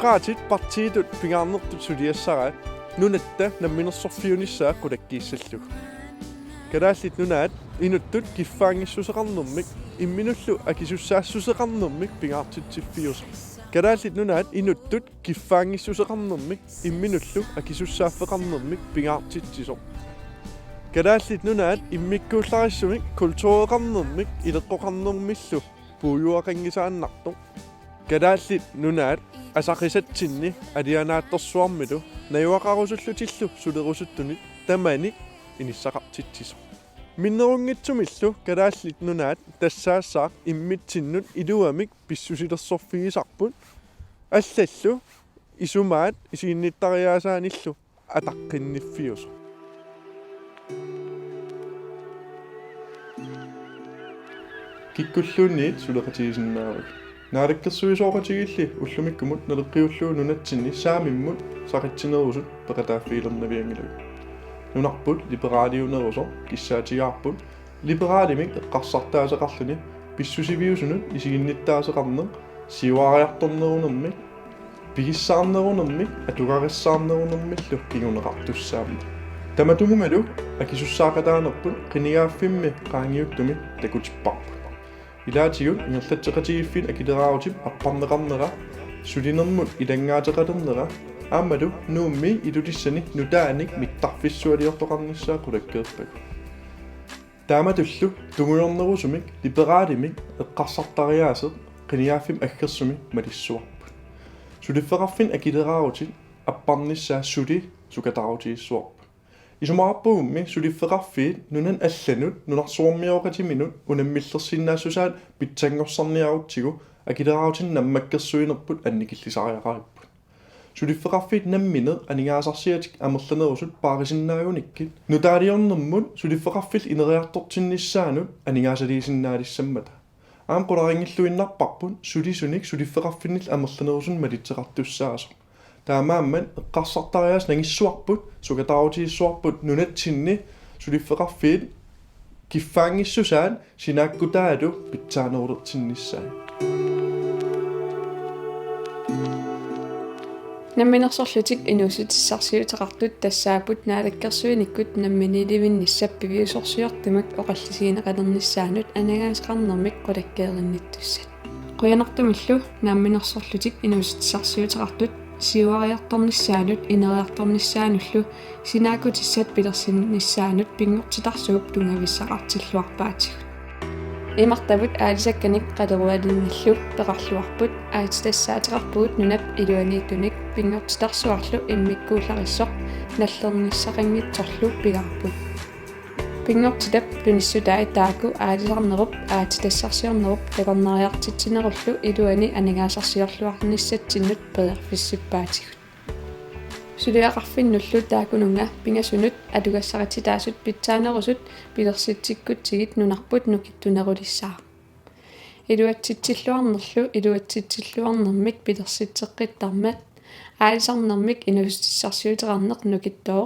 Demokraatit partiidut pingaarnertut suliassaraat nunatta namminersorfiunissaa qulakkiissallu. Kadaallit nunaat inuttut kiffaangissuseqarnermik imminullu akisussaasusseqarnermik pingaartitsiffiusa. Kadaallit nunaat inuttut kiffaangissuseqarnermik imminullu akisussaaffeqarnermik pingaartitsiso. Kadaallit nunaat immikkuullarissunik kultuureqarnermik ileqqoqarnermillu puujuaqangisaannartu. Kadaallit nunaat asaqisatsinni alianaattorsuarmilu nayuaqarusullutillu sulerusuttunit tamani inissaqartitsiso. Minnerungitsumillu kadaallit nunaat tassaassaaq immitsinnut iluamik pissusilersorfigisarput allallu isumaat isiinnittariaasaanillu ataqqinnifiusu. Kikkulluunniit suleqatigisinnaavik naalikkersuisooqatigilli ullumikkumut naleqqiulluu nunatsinni saamimmut saqitsinerusut peqataaffiilernaviangilagu nunarput liberaaliuneruso kissaatigaarput liberaalimik eqqarsartaaseqarluni pissusiviusunut isiginnittaaseqarneq siuariartornerunermik pigissaarnerunermik atuqarissaarnerunermillu kiguneqartussaamma tamatumumalu akisussaaqataanerput qinigaaffimmi qaangiuttumi takutipparput ilaatigut ingerlatseqatigiffin akileraarutip apparneqarnera sulinermut ilangaateqalernera aammalu nuummi ilulissani nutaanik mittarfissualiortoqarnissaa qulakkeerpagu taamatullu tungujornerusumik liberaalimik eqqarsartariaaseq qinigaaffim aggersumi malissuarput suliffeqarfin akileraarutip apparnissaa suli sukataarutigissuarput isumaarpugummi suliffeqarfiit nunan allanut nunarsuormioqatiminut unammillersinnaassusaat pitsangorsorniarutsigu akilerarutin nammakkersuinerput annikillisariaqaripput suliffeqarfiit nammineq anigaasarsiatik amerlanerusut paarisinnaajunikkit nutaaliornermut suliffeqarfil ineriartortinnissaanut anigaasaliisinnaalissammata aam qularingilluinnarparput sulisunik suliffeqarfinnil amerlanerusun malitseqartussaaso taamaamman eqqarsartariaas nangissuarput sukataarutigissuarput nunatsinni suliffeqarfiit kiffaangissusaat sinaakkutaalu pitsaanerulertinnissaa намминерсорлутик инуусутиссарсиутеқартут тассаапут наалаккерсуиниккут намминиливинниссаппивиусорсиортумак оқаллисигинеқалерниссаанут анагаасеқарнермик қулаккееринниттуссат қуянартумиллу наамминерсорлутик инуусутиссарсиутеқартут сиуариарторнissaanут инериарторнissaануллу синаакутиссат пилерсиннissaанут пингортитарсууп тунгависсақартиллуарпаатигут имартавут аалисакканик қалеруалинниллу пеқарлуарпут аатитассаатеқарпугут нунап илуаниитуник пингортитарсуарлу иммиккууллариссоқ наллерниссақангитсорлу пигаарпут пингортитап луниссутаи тааку аалисарнеруп аатитассарсиорнеруп такорнериартитсинеруллу илуани анагаасарсиорлуарниссатсиннут пеерфиссиппаатигут сулиақарфиннуллу таакунунга пингасунут атугассарититаасут питсаанерусут пилерситсиккутсигит нунарпут нукиттунерулиссаа илуатситсиллуарнерлу илуатситсиллуарнермик пилерситсеққиттармат аалисарнермик инуустиссарсиутерарнеқ нукиттоо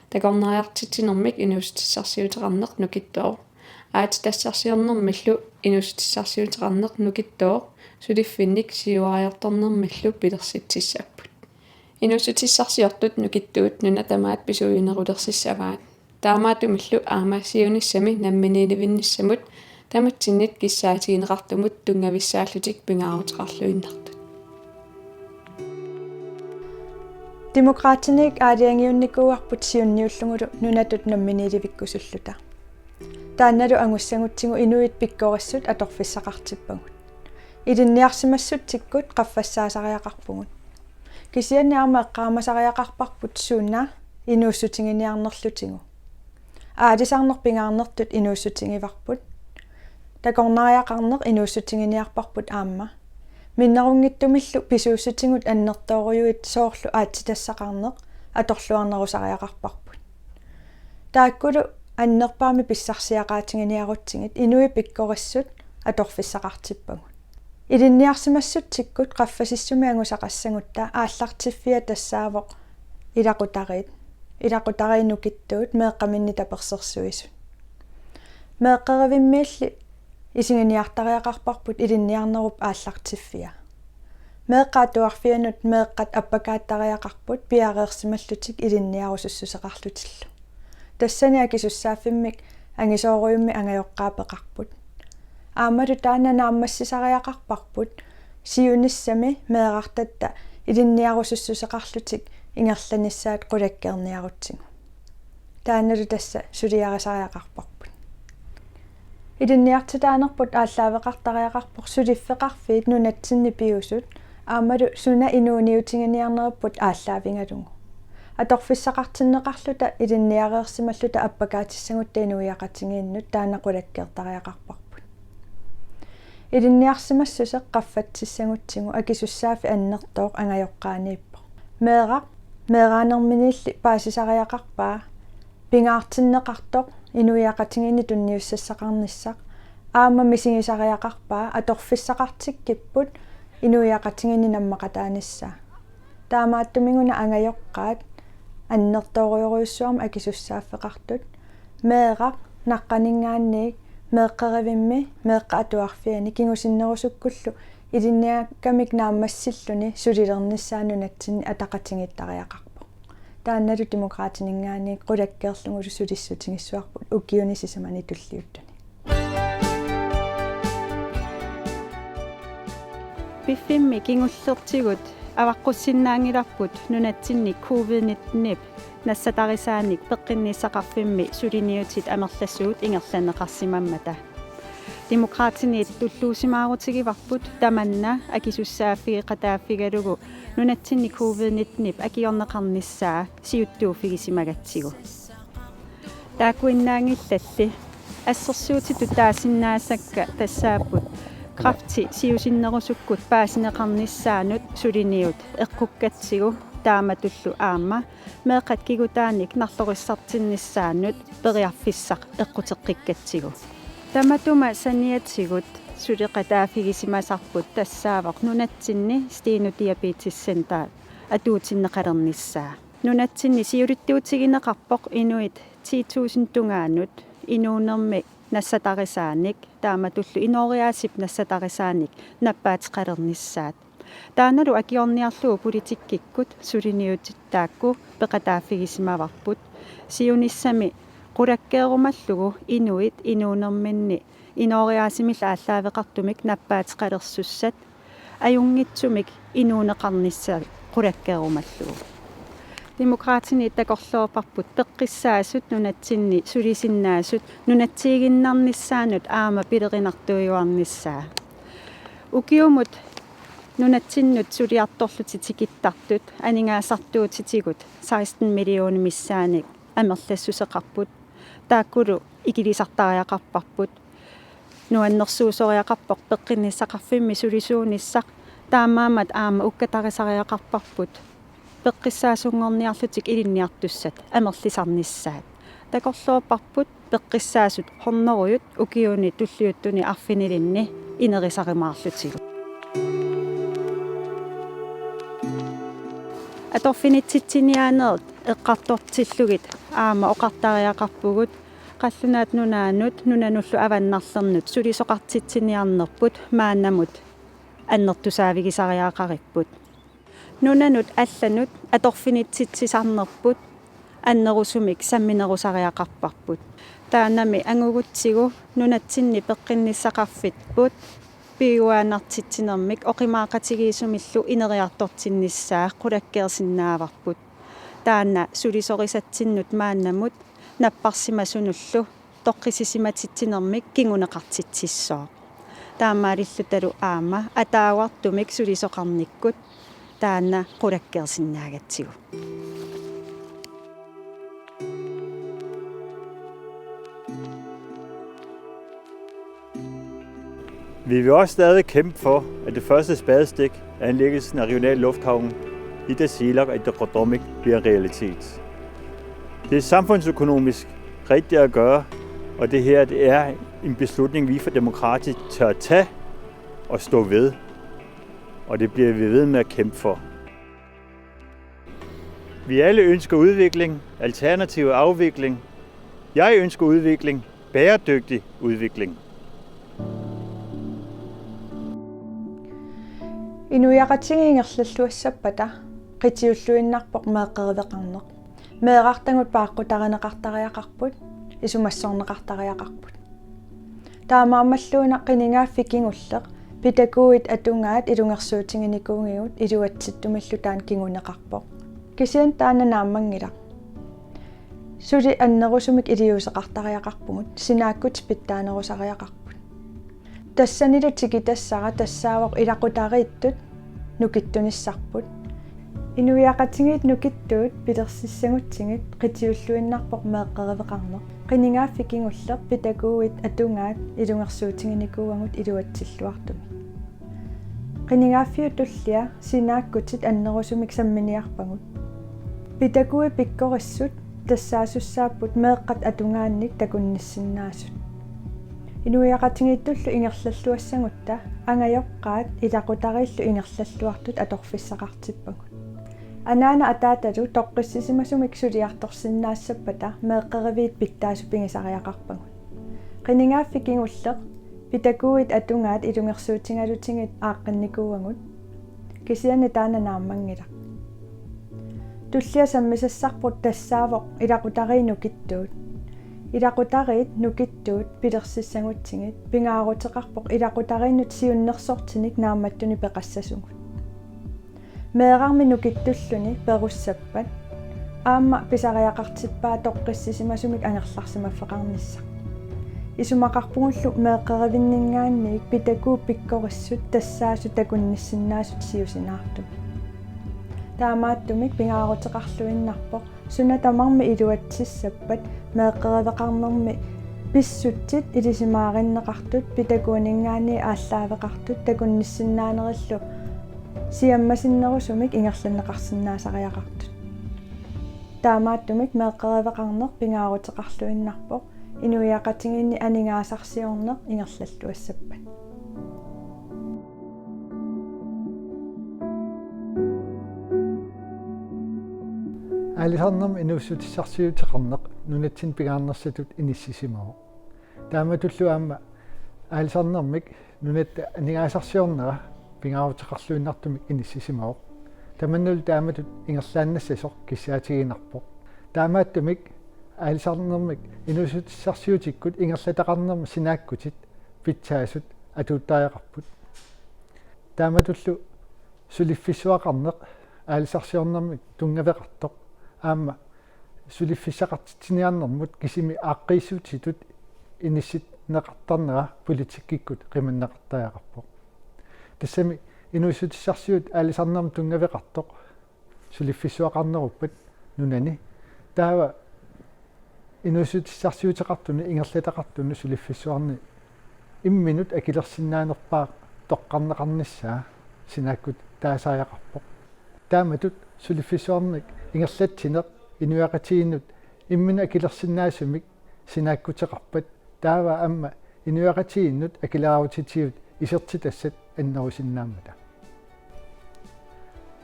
такорнериартитсинермик инуустиссарсиутерарнеқ нукиттоо аатитассарсиорнермиллу инуустиссарсиутерарнеқ нукиттоо сулиффинник сиуариорторнермиллу пилерситсиссаппут инуусутиссарсиортут нукиттуут нуна тамаат писуинерулерсиссаваат таамаатумиллу аамаасиунissami намминиливиннссамут таматсиннит киссаатигинеқартумут тунгависсааллутик пингаарутеқарлуиннартут демократиник аалиангиунникууарпут сиунниуллугулу нунатут намминиливиккусуллута таанналу ангуссагутсигу инуит пиккориссут аторфиссақартиппагут илинниарсимассутсиккут қаффассаасариақарпугут кисианниарма эққаамасариақарпарпут суунна инууссутингиниарнерлутигу аалисарнер пингаарнертут инууссутингиварпут такорнариақарнеқ инууссутингиниарпарпут аама миннерунгиттумиллу писууссутингут аннертооруйуит соорлу аатитассақарнеқ аторлуарнерусариақарпарпут тааккулу аннерпаами писсарсиақаатингиниарутсигит инуи пиккориссут аторфиссақартиппагут илинниарсимассутсиккут qaffasissumиангусақассагутта ааллартиффиа тассаавоқ илақутаринукиттуут меэққаминни таперсерсуисут меэққеривиммиалли исигиниартариақарпарпут илинниарнеруп ааллартиффиа меэккаатуарфианут меэккат аппакааттариақарпут пиареерсималлутик илинниарусуссусеқарлутиллу тассани акисуссааффиммик ангисооруйумми ангайоққаапеқарпут аамалу тааннанааммассисариақарпарпут сиуниссами меэрартатта илинниарусуссусеқарлутик ингерланиссаат қулаккерниарутсигу таанналу тасса сулиарисариақарпарпут илинниартитаанерпут ааллаавеқартариақарпор сулиффеқарфиит нунатсинни пиусут аамалу суна инууниутингиниарнерпут ааллаавингалугу аторфиссақартиннеқарлута илинниареерсималлута аппакаатиссагутта инуиақатингииннут таанақулаккертариақарпарпут илинниарсимассусеқ қаффатсиссагутсигу акисуссаафи аннертооқ ангайоққаанииппо меэраанерминилли паасисариақарпаа пингаартиннеқартоқ инуиақатингиинни тунниуссассақарниссақ аама мисигисариақарпаа аторфиссақартиккиппут инуиақатингиинни наммақатааниссаа таамааттумигуна ангайоққаат аннертоориоруйуссуарма акисуссааффеқартут меэрақ наққанингаанниик меэққеривимми меэққаатуарфиани кингусиннерусуккуллу илинниаккамик нааммассиллуни сулилерниссаанунатсинни атақатингиттариақарпо таанналу демократинингаани қулаккеерлугулу сулиссутингиссуарпут уккиунисисамани туллиуттуни пиффимми кингуллертигут аваққуссиннаангиларпут нунатсинни COVID-19 нассатарисааник пеққинниссақарфимми сулиниутит амерлассуут ингерланеқарсимаммата демократинит туллуусимаарутигиварпут таманна акисуссааффигеқатааффигалугу нунатсинни COVID-19 акиорнеқарниссаа сиуттууфигисимагатсигу таакуиннаангиллалли ассерсуутиту таасиннаасакка тассааппут крафти сиусиннерусуккут паасинеқарниссаанут сулиниут эққуккатсигу тааматуллу аама меэқат кигутааник нарлориссартинниссаанут периарфиссақ эққутеққиккатсигу таматума саниатсигут сулеқатаафигисимасарпут тассаавақ нунатсинни стиинутиапиитиссентаа атуутиннеқалерниссаа нунатсинни сиулиттуутигинеқарпоқ инуит 10,000 тунгаанут инуунерми нассатарисааник тааматуллу инориаасип нассатарисааник наппаатеқалерниссаат тааналу акиорниарлуу политиккиккут сулиниутиттаакку пеқатааффигисимаварпут сиуниссами qulakkeerumallугу инуит инуунерминни инориаасимил ааллаавеқартумик наппаатеқалерсуссат аюнгитсумик инуунеқарниссаа qulakkeerumallугу демократини такорлуупарпут пеққиссаасут нунатсинни сулисиннаасут нунатсиигиннарниссаанут аама пилеринартуйуарниссаа укиумут нунатсиннут сулиарторлути тикиттартут анингаасартуутитигут 16 миллион миссааник амерлассусеқарпут тааккулу икилисартариақарпарпут нуаннерсуусориақарпоқ пеққинниссақарфимми сулисуунissaq таамаамат аама уккатарисариақарпарпут пеққиссаасунгорниарлутик илинниартуссат амерлисарниссаат такорлуупарпут пеққиссаасут хорнеруйут укиуни туллиуттуни арфинилинни инерисаримаарлутигу аторфинитситсиниаанерт эққартортиллугит аама оқартариақарпугут қаллунаат нунаанут нунануллу аваннарлернут сулисоқартитсиниарнерпут маанамут аннертусаавигисариаақариппут нунанут алланут аторфинитситсисарнерпут аннерусумик самминерусариақарпарпут таанами ангугутсигу нунатсинни пеққинниссақарфитпут пиуаанартитсинермик оқимаақатигиисумиллу инериартортинниссаа qulakkeersinnaаварпут таана сулисорисатсиннут мааннамут наппарсимасунуллу тоққисисиматитсинермик кингунеқартитсиссоо таамаалиллуталу аама атаавартумик сулисоқарниккут таана qulakkeersinnаагатсигу Vi vil også stadig kæmpe for, at det første spadestik, anlæggelsen af regional lufthavn i Tasiilaq og Qaqortoq, bliver en realitet. Det er samfundsøkonomisk rigtigt at gøre, og det her det er en beslutning, vi fra Demokrati tør tage og stå ved. Og det bliver vi ved med at kæmpe for. Vi alle ønsker udvikling, alternativ afvikling. Jeg ønsker udvikling, bæredygtig udvikling. Inuiaqatigiingerlalluassapata qitiulluinnarpoq meeqqeriveqarneq. Meeqartangut paaqqutareneqartariaqarput isumassorneqartariaqarput. Taamaammalluuna qiningaaffikingulleq pitakuit atungaat ilungersuutiginikuungigut iluatsittumillu taan kinguneqarpoq. Kisian taananaamangilaq. Suli annerusumik iliuseqartariaqarpugut sinaakkut pittaanerusariaqarput. Tassanila tikitassara tassaawoq ilaqutariittut nukittunissarput. Inuiaqatingiit nukittuut pilersissangutsigit qitiulluinnarpoq meeqqeriveqarneq. Qiningaaffikingulleq pitakuit atungaat ilungersuutiginikuuangut iluatsilluartumi. Qiningaaffiu tullia sinaakkutit annerusumik samminiarpangut. Pitakui pikkorissut тассаасуссааппут меэккат атунгаанник такунниссиннаасут инуиақатингиттуллу ингерллаллуассагутта ангайоққаат илақутариллу ингерллаллуартут аторфиссақартиппагут анаана атааталу тоққиссисимасумик сулиарторсиннаассаппата меэққеривиит питтаасу пигисариақарпагут қинingaaффикингуллеқ питакуит атунгаат илунгерсуутингалутингит ааққинникууангут кисиани таананааммангила Tullia sammisassarput tassaavoq ilaqutariinukittuut. Ilaqutariit nukittuut pilersissangutsigit pingaaruteqarpoq ilaqutariinnut siunnersortinik naammattuni peqassasugut. Meeqarmi nukittulluni perussappat aamma pisariaqartippaa toqqissisimasumik angerlarsimaffeqarnissa. Isumaqarpugullu meeqqerivinningaanniik pitakuu pikkorissut tassaasu takunnissinnaasut siusinaartum. Taamaattumik pingaaruteqarluinnarpoq sunatamarmi iluatsissappat meeqqeriveqarnermi pissutsit ilisimaarinnеqartut pitakuuningaani ааllaaveqartut takunnissinaanerillu siammasinnerusumik ingerlanneqarsinnaasariaqartut taamaattumik meeqqeriveqarneq pingaaruteqarluinnarpoq inuiaqatingiinni aningaasarsiorneq ingerlalluassappat Alisarnam inussutissarsiuteqarneq nunatsin pigaarnersatut inissisimao. Taamatulluaamma alisarnermik nunatta anigaasarsiornera pingaaruteqarluinnartumik inissisimao. Tamannul taamatut ingerlaannassasoq kissiatiginarpoq. Taamaattumik alisarnermik inussutissarsiutikkut ingerlataqarnerma sinaakkutit pitsaasut atuuttariaqarput. Taamatullu suliffissuaqarneq alisarsiornermik tungaveqartoq аама сулиффисақартитсиниарнэрмут кисими ааққиссуутитут инissит неқартарнера политиккиккут қиманнеқартаяқарпоқ тассами инуиссутиссарсиут аалисарнерм тунгавеқартоқ сулиффиссуақарнеруппат нунани таава инуиссутиссарсиутеқартуни ингерлатақартуни сулиффиссуарни имминут акилерсиннаанерпаа тоққарнеқарниссаа синааккут таасааяқарпоқ тааматут сулиффиссуарник ингерлатсинеқ инуиақатигиннут иммина акилерсиннаасумик синааккутеқарпат таава амма инуиақатигиннут акилаарутитиут исертитассат аннерусиннааммата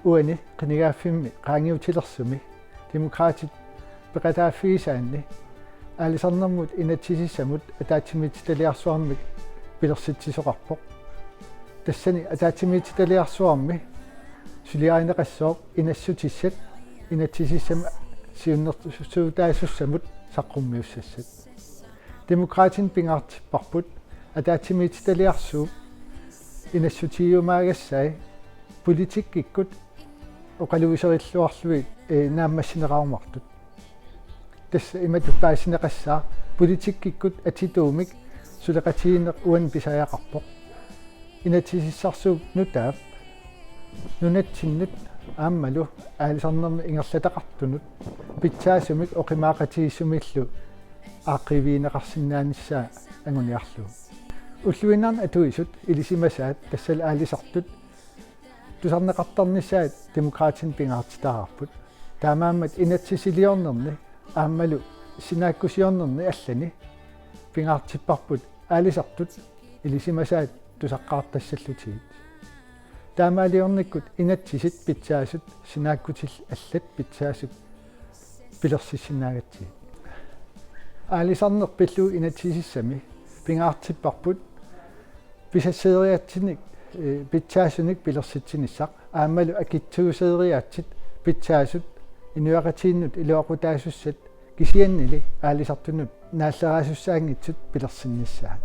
уани қинигааффимми qaangiutilерсуми демократит пеқатааффигисаанни аалисарнэрмут инатсисиссамут атаатсимититалиарсуармик пилерситсисоқарпоқ тассани атаатсимититалиарсуарми сулиаинеқассооқ инассутиссат инатсисиссама сиуннертусуутаасуссамут саққуммиуссассат демократин пингаартиппарпут атаатсимититалиарсуу инассутиумаагассай политиккиккут оқалуисериллуарлуи нааммассинеқарумартут тасса иматуппаасинеқассаа политиккиккут атитуумик сулеқатигинеқ уан писаяақарпоқ инатсисиссарсуу нутаап нунатсиннут ааммалу аалисарнерми ингерлатақартунут питсаасумик оқимаақатигиссумиллу ааққивиинеқарсинааниссаа ангуниарлу уллуинарн атуисут илисимасаат тассал аалисартут тусарнеқартарниссаат демократин пингаартитаарпут таамааммат инатсисилиорнерни ааммалу синааккусиорнерни аллани пингаартиппарпут аалисартут илисимасаат тусаққаартассаллутигит таамаалиорниккут инатсисит питсаасут синааккутил аллат питсаасут пилерсиссинаагатси аалисарнер пиллу инатсисиссами пингаартиппарпут писассеериатсиник pitsaasunik pilersitsinissaq aammalu akitsuuseeriaatsit pitsaasut inuaqatiinnut iluaqutaasusat kisiannili aalisartunut naalleraasussаангитсут pilersinnissaa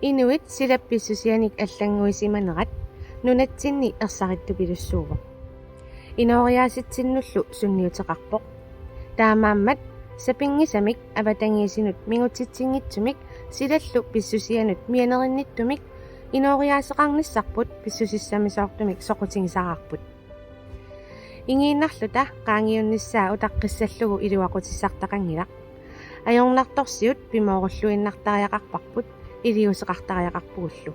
Inuit silappissusianik аллангуисиманерат нунатсинни ерсариттупилуссуува инаориааситсиннуллу сунниутеқарпоқ таамааммат сапингисамик аватангиисинут мигутитсингитсумик силаллу писсусианут мианеринниттумик инаориаасеқарниссарпут писсусиссамисоортумик соқутингисараарпут ингииннарлута qaangiunnissaa utaqqiссаллугу илуақутиссартақангилақ ajornartorsiut пимооруллуиннартариақарпарпут илиусеқартариақарпугуллу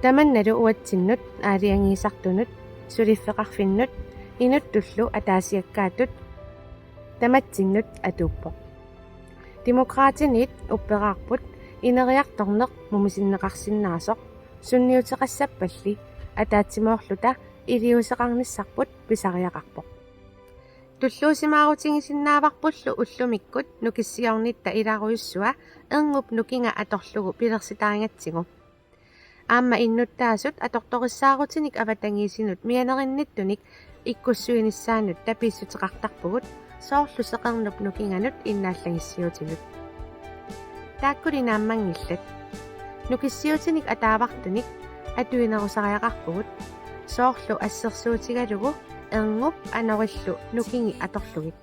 таманналу уатсиннут аалиангиисартунут сулиффеқарфиннут инуттуллу атаасиаккаатут таматсиннут атууппоқ демократинит уппераарпут инериарторнеқ мумисиннеқарсиннаасоқ сунниутеқассаппалли атаатсимоорлута илиусеқарниссарпут писариақарпоқ туллуусимаарутингисиннааварпуллу уллумиккут нукиссиорнитта иларуйуссуа эрнуп нукинга аторлугу пилерситаангатсигу аама иннуттаасут аторториссаарутиник аватангиисинут мианеринниттуник иккуссуиниссаанут тапииссутеқартарпугут соорлу сеқернуп нукинганут иннааллагиссиутинут тааккулинааммангиллат нукиссиутиник атаавартуник атуинерусариақарпугут соорлу ассерсуутигалугу эрнуп анориллу нукинги аторлугит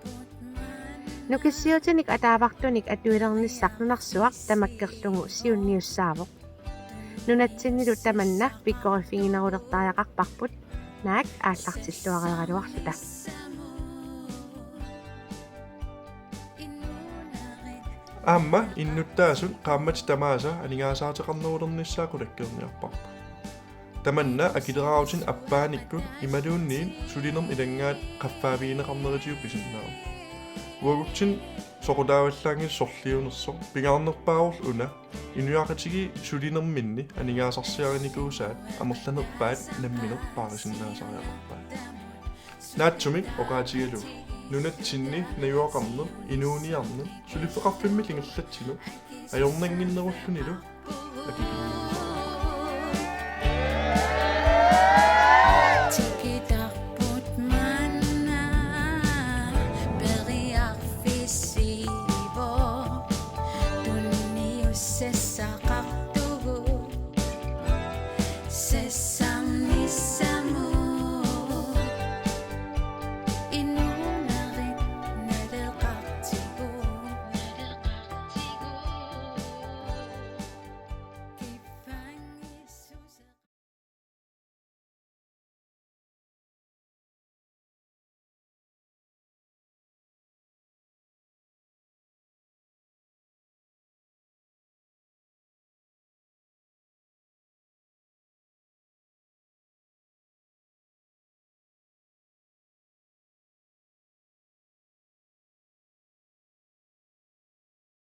нукиссиутиник атаавартуник атуилерниссарнунарсуақ тамаккерлугу сиунниуссаавоқ нунатсиннилу таманна пиккориффигинерулертариақарпарпут наак ааллартиллуариаралуарлута аама иннуттаасут qaammat tamaasa алингаасаатеқарнуулерниссаакулаккерниарпарпа таманна акилерааутин аппааниккут ималуунниин сулинерм илангаат qaffaaviineqarneritiу писиннаа уагутсин соқутааваллаанги сорлиунерсо пингаарнерпаарул уна инуақатиги сулинерминни алингаасарсиариникуусаат амерланерпаат намминер паарисиннаасариақарпаа наатсумик оқаатигалу нунатсинни наюақарнер инууниарнер сулиффеқарфимми лингерлатсину ajornanginnerulлунилу акикинни